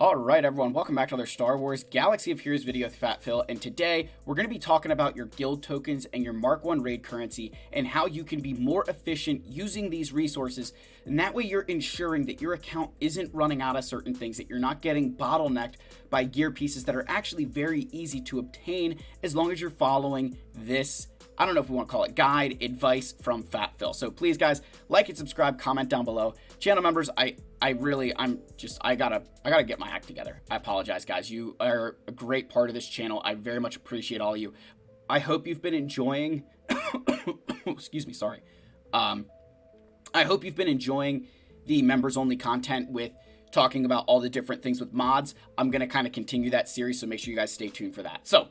Alright everyone, welcome back to another Star Wars Galaxy of Heroes video with Fat Phil, and today we're going to be talking about your guild tokens and your Mark 1 raid currency and how you can be more efficient using these resources, and that way you're ensuring that your account isn't running out of certain things, that you're not getting bottlenecked by gear pieces that are actually very easy to obtain as long as you're following this, I don't know if we want to call it guide, advice from Fat Phil. So please guys, like and subscribe, comment down below. Channel members, I gotta get my act together. I apologize guys. You are a great part of this channel. I very much appreciate all of you. I hope you've been enjoying, excuse me, sorry. I hope you've been enjoying the members only content with talking about all the different things with mods. I'm going to kind of continue that series, so make sure you guys stay tuned for that. So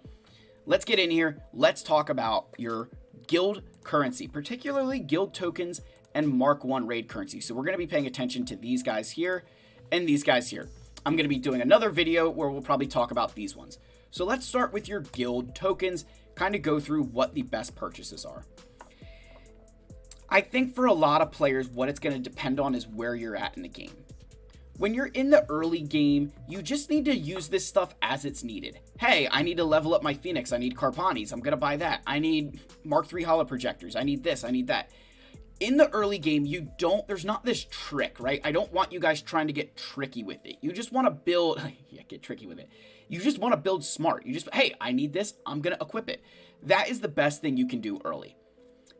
let's get in here. Let's talk about your guild currency, particularly guild tokens and Mark 1 raid currency. So we're going to be paying attention to these guys here and these guys here. I'm going to be doing another video where we'll probably talk about these ones. So let's start with your guild tokens, kind of go through what the best purchases are. I think for a lot of players, what it's going to depend on is where you're at in the game. When you're in the early game, you just need to use this stuff as it's needed. Hey, I need to level up my Phoenix. I need Carpanis. I'm going to buy that. I need Mark 3 holo projectors. I need this. I need that. In the early game, there's not this trick, right? I don't want you guys trying to get tricky with it. You just want to build, yeah, get tricky with it. You just want to build smart. Hey, I need this. I'm going to equip it. That is the best thing you can do early.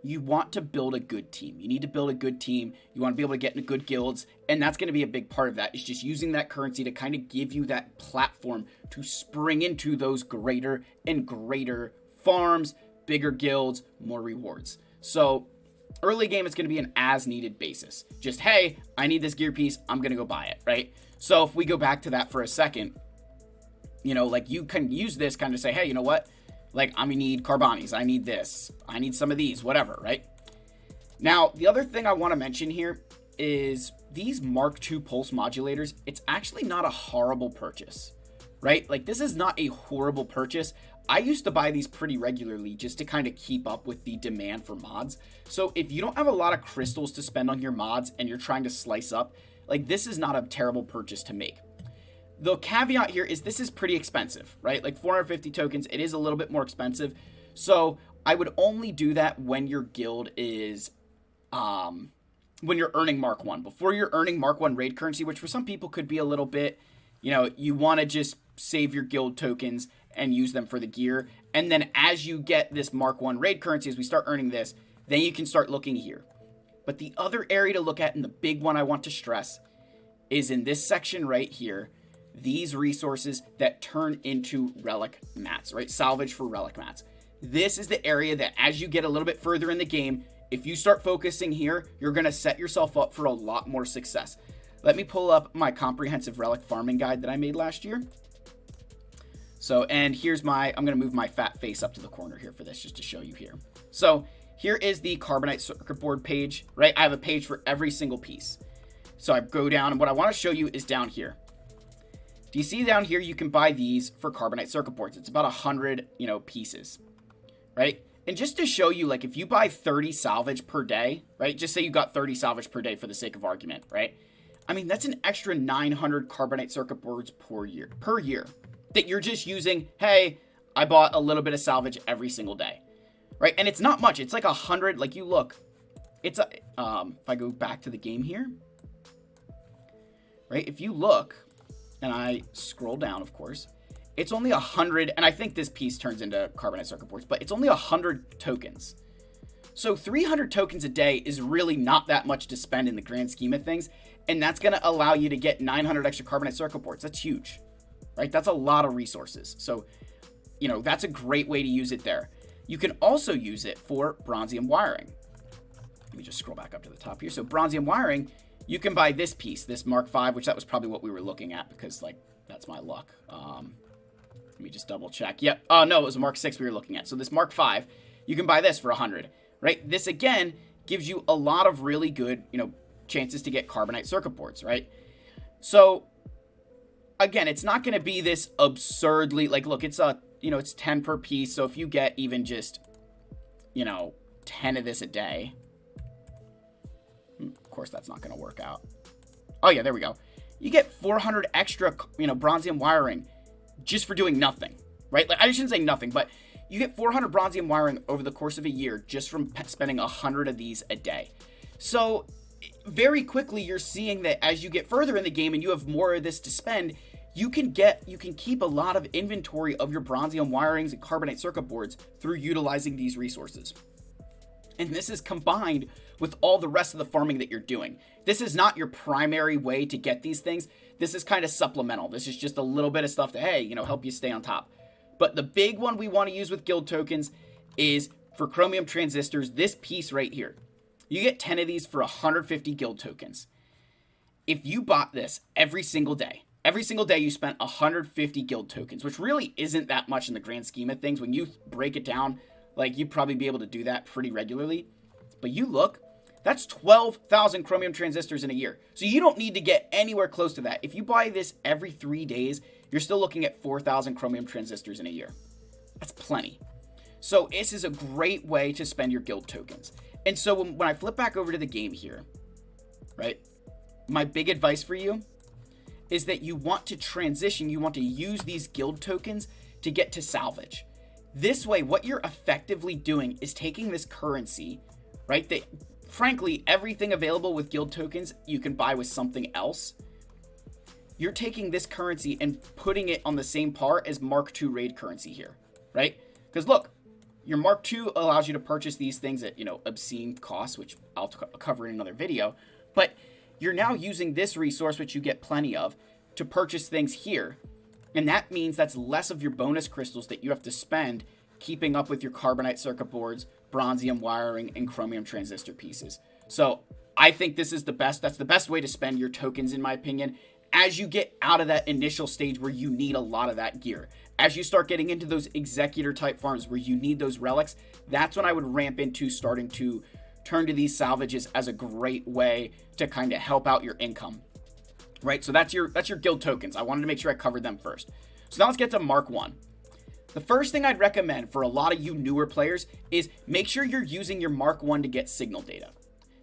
You want to build a good team. You need to build a good team. You want to be able to get into good guilds. And that's going to be a big part of that, is just using that currency to kind of give you that platform to spring into those greater and greater farms, bigger guilds, more rewards. So early game, it's going to be an as needed basis. Just, hey, I need this gear piece. I'm going to go buy it, right? So if we go back to that for a second, you know, like you can use this kind of say, hey, you know what? Like, I'm going to need Carbanis. I need this. I need some of these, whatever, right? Now, the other thing I want to mention here is these Mark II pulse modulators. It's actually not a horrible purchase, right? Like, this is not a horrible purchase. I used to buy these pretty regularly just to kind of keep up with the demand for mods. So if you don't have a lot of crystals to spend on your mods and you're trying to slice up, like, this is not a terrible purchase to make. The caveat here is this is pretty expensive, right? Like 450 tokens, it is a little bit more expensive. So I would only do that when your guild is, when you're earning Mark 1. Before you're earning Mark 1 raid currency, which for some people could be a little bit, you know, you want to just save your guild tokens and use them for the gear. And then as you get this Mark 1 raid currency, as we start earning this, then you can start looking here. But the other area to look at, and the big one I want to stress, is in this section right here, these resources that turn into relic mats, right? Salvage for relic mats. This is the area that as you get a little bit further in the game, if you start focusing here, you're going to set yourself up for a lot more success. Let me pull up my comprehensive relic farming guide that I made last year. So, and here's I'm going to move my fat face up to the corner here for this, just to show you here. So here is the Carbonite circuit board page, right? I have a page for every single piece. So I go down, and what I want to show you is down here. Do you see down here, you can buy these for Carbonite circuit boards. It's about 100, you know, pieces, right? And just to show you, like, if you buy 30 salvage per day, right? Just say you got 30 salvage per day for the sake of argument, right? I mean, that's an extra 900 Carbonite circuit boards per year that you're just using. Hey, I bought a little bit of salvage every single day, right? And it's not much. It's like 100, like you look, it's a, if I go back to the game here, right? If you look, and I scroll down, of course, it's only 100, and I think this piece turns into Carbonite circuit boards, but it's only 100 tokens. So 300 tokens a day is really not that much to spend in the grand scheme of things, and that's going to allow you to get 900 extra Carbonite circuit boards. That's huge, right? That's a lot of resources. So, you know, that's a great way to use it there. You can also use it for bronzium wiring. Let me just scroll back up to the top here. So bronzium wiring, you can buy this piece, this Mark 5, which that was probably what we were looking at because, like, that's my luck. Let me just double check. Yep. Oh, no, it was a Mark 6 we were looking at. So this Mark 5, you can buy this for 100, right? This, again, gives you a lot of really good, you know, chances to get Carbonite circuit boards, right? So, again, it's not going to be this absurdly, like, look, it's you know, it's 10 per piece. So if you get even just, you know, 10 of this a day, of course, that's not going to work out. Oh, yeah, there we go. you get 400 extra, bronzium wiring just for doing nothing, right? Like, I shouldn't say nothing, but you get 400 bronzium wiring over the course of a year just from spending 100 of these a day. So very quickly, you're seeing that as you get further in the game and you have more of this to spend, you can keep a lot of inventory of your bronzium wirings and carbonite circuit boards through utilizing these resources. And this is combined with all the rest of the farming that you're doing. This is not your primary way to get these things. This is kind of supplemental. This is just a little bit of stuff to, hey, help you stay on top. But the big one we want to use with guild tokens is for chromium transistors, this piece right here. You get 10 of these for 150 guild tokens. If you bought this every single day you spent 150 guild tokens, which really isn't that much in the grand scheme of things. When you break it down, like, you'd probably be able to do that pretty regularly. But you look, that's 12,000 chromium transistors in a year. So you don't need to get anywhere close to that. If you buy this every 3 days, you're still looking at 4,000 chromium transistors in a year. That's plenty. So this is a great way to spend your guild tokens. And so when I flip back over to the game here, right, my big advice for you is that you want to transition, you want to use these guild tokens to get to salvage. This way, what you're effectively doing is taking this currency, right, that frankly, everything available with guild tokens you can buy with something else. You're taking this currency and putting it on the same par as Mark II raid currency here, right? Because look, your Mark II allows you to purchase these things at, obscene costs, which I'll cover in another video. But you're now using this resource, which you get plenty of, to purchase things here. And that means that's less of your bonus crystals that you have to spend keeping up with your carbonite circuit boards, bronzium wiring, and chromium transistor pieces. So I think this is that's the best way to spend your tokens, in my opinion, as you get out of that initial stage where you need a lot of that gear. As you start getting into those executor type farms where you need those relics, that's when I would ramp into starting to turn to these salvages as a great way to kind of help out your income, right? So that's your guild tokens. I wanted to make sure I covered them first. So now let's get to Mark 1. The first thing I'd recommend for a lot of you newer players is make sure you're using your Mark 1 to get signal data.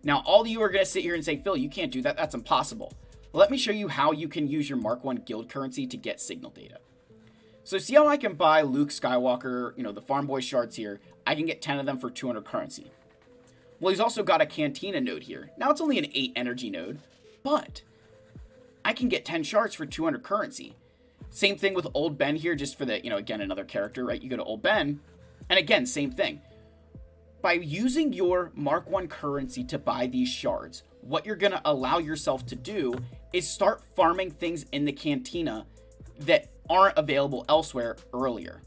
Now, all of you are going to sit here and say, Phil, you can't do that. That's impossible. Let me show you how you can use your Mark 1 guild currency to get signal data. So see how I can buy Luke Skywalker, the farm boy shards here. I can get 10 of them for 200 currency. Well, he's also got a Cantina node here. Now, it's only an 8 energy node, but I can get 10 shards for 200 currency. Same thing with Old Ben here, just for the, again, another character, right? You go to Old Ben, and again, same thing. By using your Mark 1 currency to buy these shards, what you're going to allow yourself to do is start farming things in the Cantina that aren't available elsewhere earlier,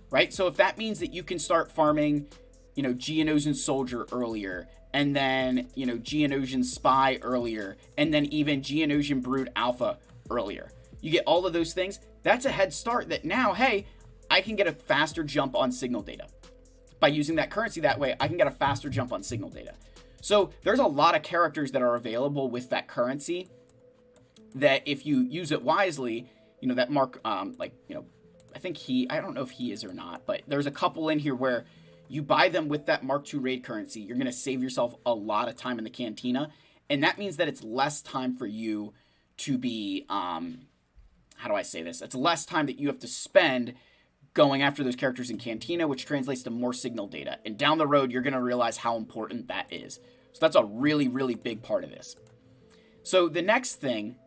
right? So if that means that you can start farming, Geonosian Soldier earlier, and then, Geonosian Spy earlier, and then even Geonosian Brood Alpha earlier. You get all of those things. That's a head start that now, hey, I can get a faster jump on signal data. By using that currency that way, I can get a faster jump on signal data. So there's a lot of characters that are available with that currency that if you use it wisely, that Mark, I don't know if he is or not, but there's a couple in here where you buy them with that Mark II raid currency, you're going to save yourself a lot of time in the Cantina. And that means that it's less time for you to be, how do I say this? It's less time that you have to spend going after those characters in Cantina, which translates to more signal data. And down the road, you're going to realize how important that is. So that's a really, really big part of this. So the next thing,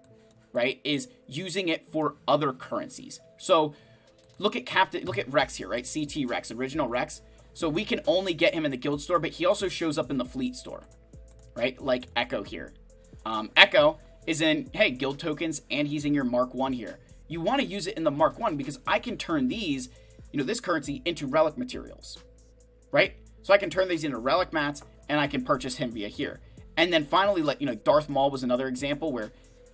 right, is using it for other currencies. So look at Rex here, right? CT Rex, original Rex. So we can only get him in the guild store, but he also shows up in the fleet store, right? Like Echo here. Echo is in, hey, guild tokens, and he's in your Mark 1 here. You want to use it in the Mark 1 because I can turn these, this currency into relic materials, right? So I can turn these into relic mats, and I can purchase him via here. And then finally, Darth Maul was another example where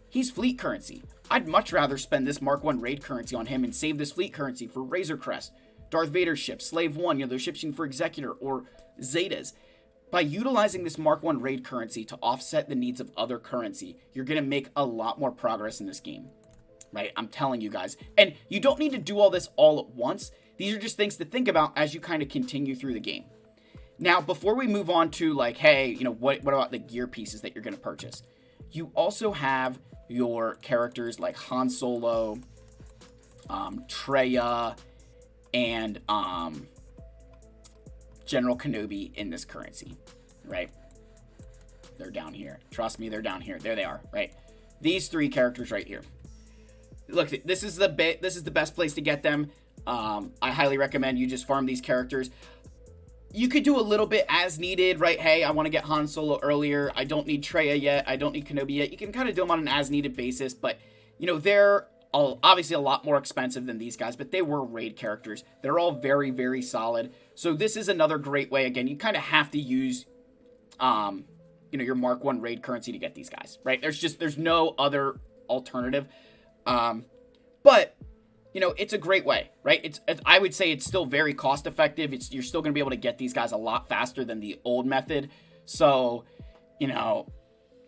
he's fleet currency. I'd much rather spend this Mark 1 raid currency on him and save this fleet currency for Razor Crest, Darth Vader ships, Slave 1, those ships for Executor, or Zetas. By utilizing this Mark 1 raid currency to offset the needs of other currency, you're going to make a lot more progress in this game, right? I'm telling you guys. And you don't need to do all this all at once. These are just things to think about as you kind of continue through the game. Now, before we move on to hey, what about the gear pieces that you're going to purchase? You also have your characters like Han Solo, Traya, and General Kenobi in this currency, right? They're down here. Trust me, they're down here. There they are, right? These 3 characters right here. Look, this is the best place to get them. I highly recommend you just farm these characters. You could do a little bit as needed, right? Hey, I want to get Han Solo earlier. I don't need Traya yet. I don't need Kenobi yet. You can kind of do them on an as needed basis, but you know, they're obviously a lot more expensive than these guys, but they were raid characters. They're all very, very solid. So this is another great way. Again, you kind of have to use, you know, your Mark 1 raid currency to get these guys, right? There's no other alternative. But you know, it's a great way, right? I would say it's still very cost effective. You're still going to be able to get these guys a lot faster than the old method. So, you know,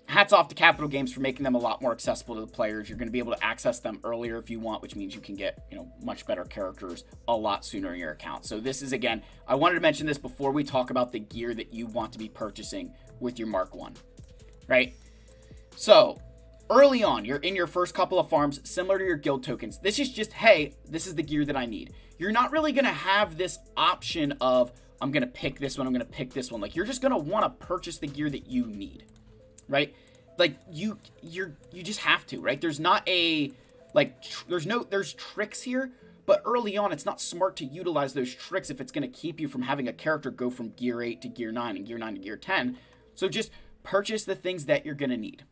hats off to Capital Games for making them a lot more accessible to the players. You're going to be able to access them earlier if you want, which means you can get, you know, much better characters a lot sooner in your account. So this is, again, I wanted to mention this before we talk about the gear that you want to be purchasing with your Mark 1, right? So early on, you're in your first couple of farms, similar to your guild tokens. This is just, hey, this is the gear that I need. You're not really going to have this option of, I'm going to pick this one, I'm going to pick this one. Like, you're just going to want to purchase the gear that you need, right? Like, you just have to, right? There's not a, like, there's tricks here, but early on, it's not smart to utilize those tricks if it's going to keep you from having a character go from gear 8 to gear 9 and gear 9 to gear 10. So just purchase the things that you're going to need.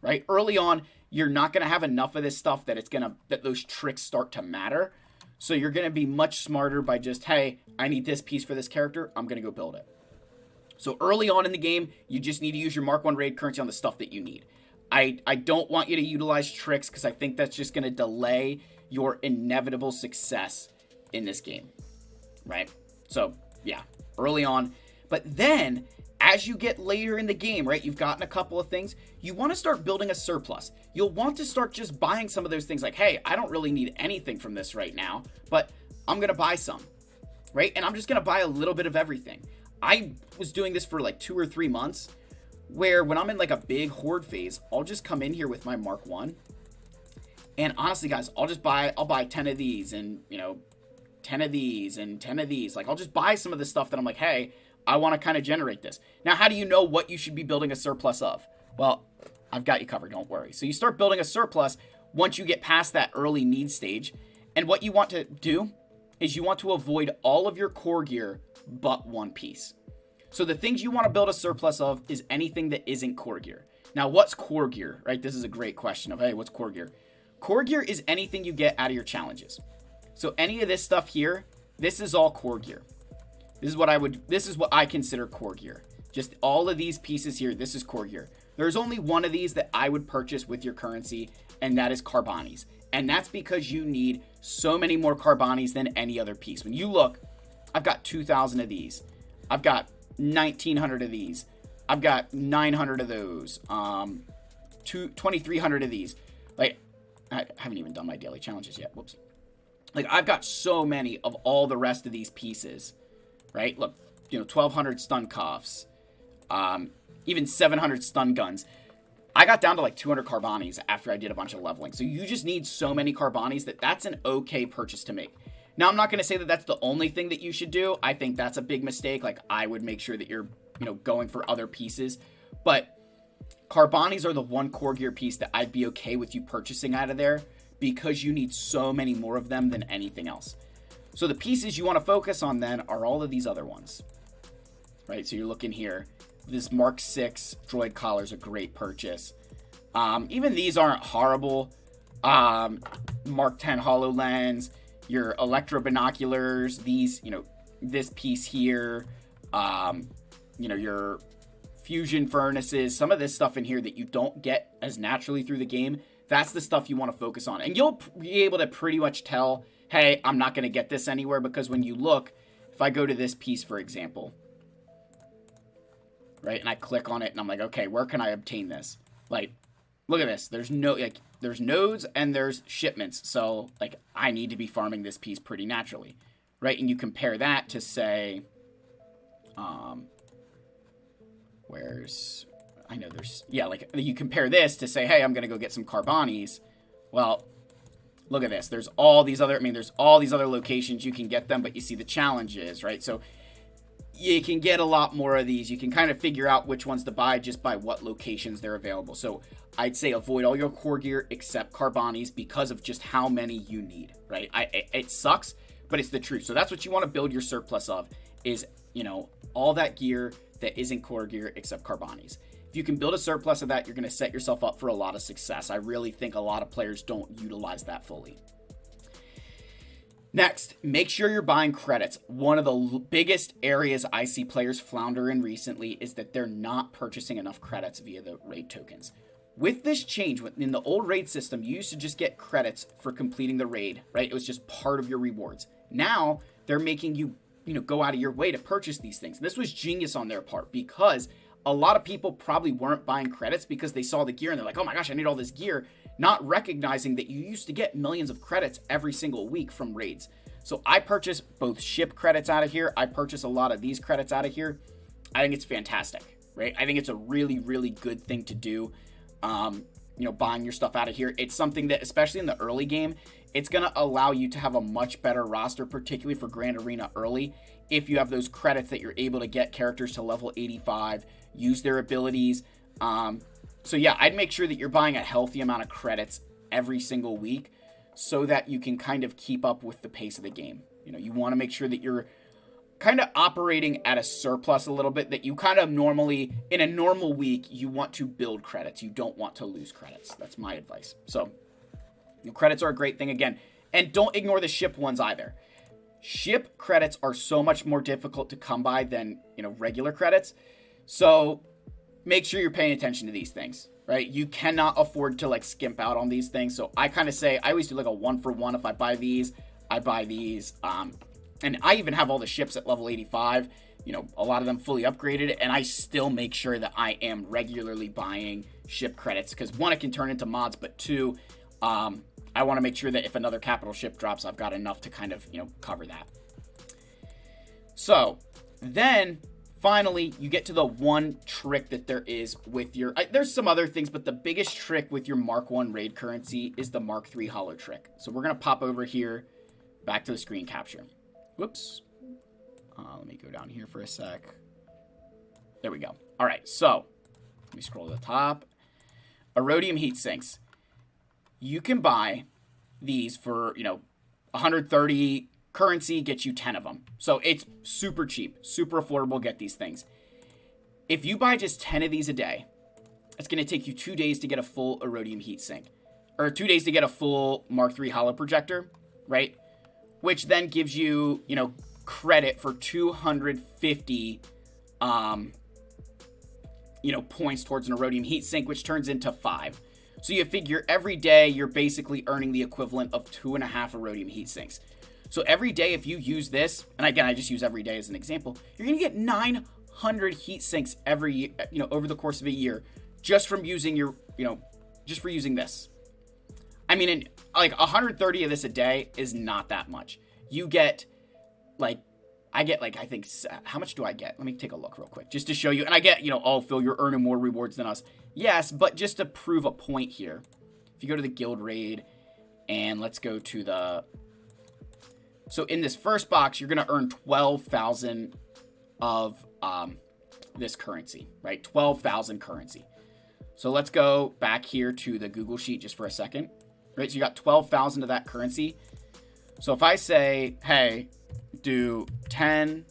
Right? Early on, you're not going to have enough of this stuff that those tricks start to matter. So you're going to be much smarter by just, hey, I need this piece for this character. I'm going to go build it. So early on in the game, you just need to use your Mark 1 raid currency on the stuff that you need. I don't want you to utilize tricks because I think that's just going to delay your inevitable success in this game. Right? So, yeah, early on. But then, as you get later in the game, right, you've gotten a couple of things, you want to start building a surplus. You'll want to start just buying some of those things like, hey, I don't really need anything from this right now, but I'm going to buy some, right? And I'm just going to buy a little bit of everything. I was doing this for like 2 or 3 months, where when I'm in like a big horde phase, I'll just come in here with my Mark 1. And honestly, guys, I'll buy 10 of these and, you know, 10 of these and 10 of these. Like, I'll just buy some of the stuff that I'm like, hey, I want to kind of generate this. Now, how do you know what you should be building a surplus of? Well, I've got you covered, don't worry. So you start building a surplus once you get past that early need stage. And what you want to do is you want to avoid all of your core gear but one piece. So the things you want to build a surplus of is anything that isn't core gear. Now, what's core gear, right? This is a great question of, hey, what's core gear? Core gear is anything you get out of your challenges. So any of this stuff here, this is all core gear. This is what I consider core gear. Just all of these pieces here, this is core gear. There's only one of these that I would purchase with your currency, and that is Carbonis. And that's because you need so many more Carbonis than any other piece. When you look, I've got 2,000 of these. I've got 1,900 of these. I've got 900 of those. 2,300 of these. Like, I haven't even done my daily challenges yet. Whoops. Like, I've got so many of all the rest of these pieces. Right? Look, you know, 1,200 stun cuffs, even 700 stun guns. I got down to like 200 Carbonis after I did a bunch of leveling. So you just need so many Carbonis that's an okay purchase to make. Now, I'm not going to say that that's the only thing that you should do. I think that's a big mistake. Like, I would make sure that you're, you know, going for other pieces. But Carbonis are the one core gear piece that I'd be okay with you purchasing out of there because you need so many more of them than anything else. So the pieces you want to focus on then are all of these other ones, right? So you're looking here. This Mark 6 droid collar is a great purchase. Even these aren't horrible. Mark 10 HoloLens, your electro binoculars, these, you know, this piece here, you know, your fusion furnaces, some of this stuff in here that you don't get as naturally through the game. That's the stuff you want to focus on. And you'll be able to pretty much tell, hey, I'm not going to get this anywhere, because when you look, if I go to this piece, for example, right, and I click on it, and I'm like, okay, where can I obtain this? Like, look at this. There's nodes and there's shipments, so, like, I need to be farming this piece pretty naturally, right? And you compare that to, say, where's I know there's, yeah, like you compare this to say, hey, I'm going to go get some Carbonis. Well, look at this. There's all these other locations you can get them, but you see the challenges, right? So you can get a lot more of these. You can kind of figure out which ones to buy just by what locations they're available. So I'd say avoid all your core gear except Carbonis because of just how many you need, right? It sucks, but it's the truth. So that's what you want to build your surplus of is, all that gear that isn't core gear except Carbonis. If you can build a surplus of that, you're going to set yourself up for a lot of success. I really think a lot of players don't utilize that fully. Next, make sure you're buying credits. One of the biggest areas I see players flounder in recently is that they're not purchasing enough credits via the raid tokens. With this change, in the old raid system, you used to just get credits for completing the raid, right? It was just part of your rewards. Now, they're making you, go out of your way to purchase these things. This was genius on their part because a lot of people probably weren't buying credits because they saw the gear and they're like, oh my gosh, I need all this gear, not recognizing that you used to get millions of credits every single week from raids. So I purchase both ship credits out of here. I purchase a lot of these credits out of here. I think it's fantastic, right? I think it's a really, really good thing to do. Buying your stuff out of here. It's something that, especially in the early game, it's going to allow you to have a much better roster, particularly for Grand Arena early. If you have those credits that you're able to get characters to level 85, use their abilities. So yeah, I'd make sure that you're buying a healthy amount of credits every single week so that you can kind of keep up with the pace of the game. You want to make sure that you're kind of operating at a surplus a little bit, that you kind of normally, in a normal week, you want to build credits. You don't want to lose credits. That's my advice. So credits are a great thing again. And don't ignore the ship ones either. Ship credits are so much more difficult to come by than, regular credits. So make sure you're paying attention to these things, right? You cannot afford to skimp out on these things. So I kind of say, I always do a 1-for-1. If I buy these, I buy these. And I even have all the ships at level 85, a lot of them fully upgraded, and I still make sure that I am regularly buying ship credits because one, it can turn into mods, but two, I want to make sure that if another capital ship drops, I've got enough to kind of, cover that. So then finally, you get to the one trick that there is with your, there's some other things, but the biggest trick with your Mark 1 raid currency is the Mark 3 holo trick. So we're going to pop over here back to the screen capture. Whoops. Let me go down here for a sec. There we go. All right, so let me scroll to the top. Erodium heat sinks. You can buy these for, 130 currency, gets you 10 of them. So it's super cheap, super affordable, get these things. If you buy just 10 of these a day, it's going to take you 2 days to get a full Erodium heat sink. Or 2 days to get a full Mark 3 holo projector, right? Which then gives you, credit for 250, points towards an Erodium heatsink, which turns into 5. So you figure every day you're basically earning the equivalent of 2.5 Erodium heatsinks. So every day if you use this, and again, I just use every day as an example, you're going to get 900 heatsinks every year, over the course of a year, just from using your, just for using this. I mean, 130 of this a day is not that much. You get, I think, how much do I get? Let me take a look real quick, just to show you. And I get, oh, Phil, you're earning more rewards than us. Yes, but just to prove a point here, if you go to the guild raid, and let's go to the, so in this first box, you're going to earn 12,000 of this currency, right? 12,000 currency. So let's go back here to the Google Sheet just for a second. Right, so you got 12,000 of that currency. So if I say, hey, do 10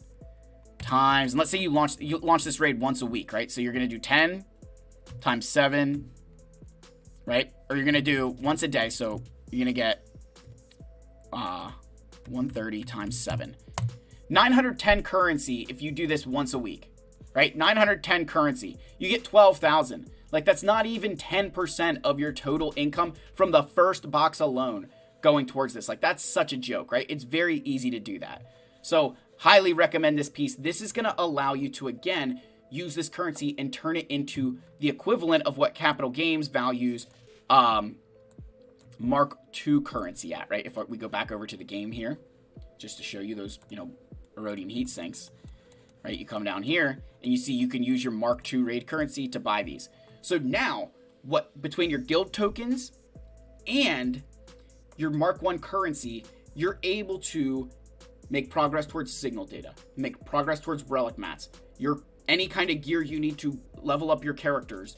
times, and let's say you launch this raid once a week, right? So you're going to do 10 times 7, right? Or you're going to do once a day, so you're going to get 130 times 7. 910 currency if you do this once a week, right? 910 currency. You get 12,000. That's not even 10% of your total income from the first box alone going towards this. That's such a joke, right? It's very easy to do that. So highly recommend this piece. This is going to allow you to, again, use this currency and turn it into the equivalent of what Capital Games values Mark II currency at, right? If we go back over to the game here, just to show you those, Erodium heat sinks. right? You come down here and you see you can use your Mark II raid currency to buy these. So now, between your guild tokens and your Mark I currency, you're able to make progress towards signal data, make progress towards relic mats, any kind of gear you need to level up your characters.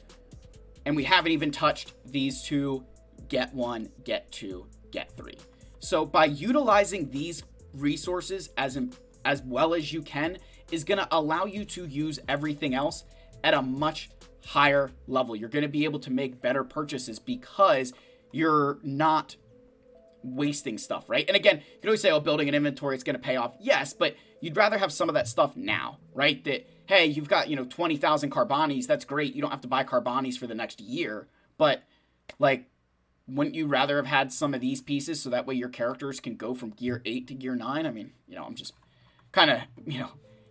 And we haven't even touched these two, get 1, get 2, get 3. So by utilizing these resources as well as you can is going to allow you to use everything else at a much higher level. You're going to be able to make better purchases because you're not wasting stuff, right? And again, you can always say, oh, building an inventory, it's going to pay off. Yes, but you'd rather have some of that stuff now, right? That, hey, you've got, 20,000 Carbonis. That's great. You don't have to buy Carbonis for the next year. But, like, wouldn't you rather have had some of these pieces so that way your characters can go from gear 8 to gear 9? I mean, I'm just kind of,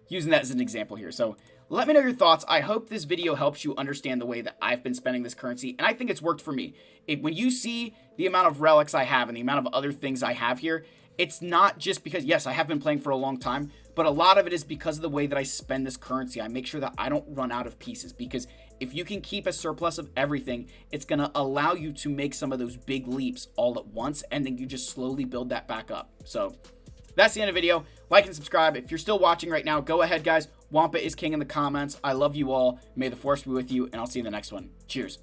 using that as an example here. So let me know your thoughts. I hope this video helps you understand the way that I've been spending this currency, and I think it's worked for me. When you see the amount of relics I have and the amount of other things I have here, it's not just because, yes, I have been playing for a long time, but a lot of it is because of the way that I spend this currency. I make sure that I don't run out of pieces, because if you can keep a surplus of everything, it's going to allow you to make some of those big leaps all at once, and then you just slowly build that back up. So that's the end of the video. Like and subscribe. If you're still watching right now, go ahead, guys. Wampa is king in the comments. I love you all. May the force be with you, and I'll see you in the next one. Cheers.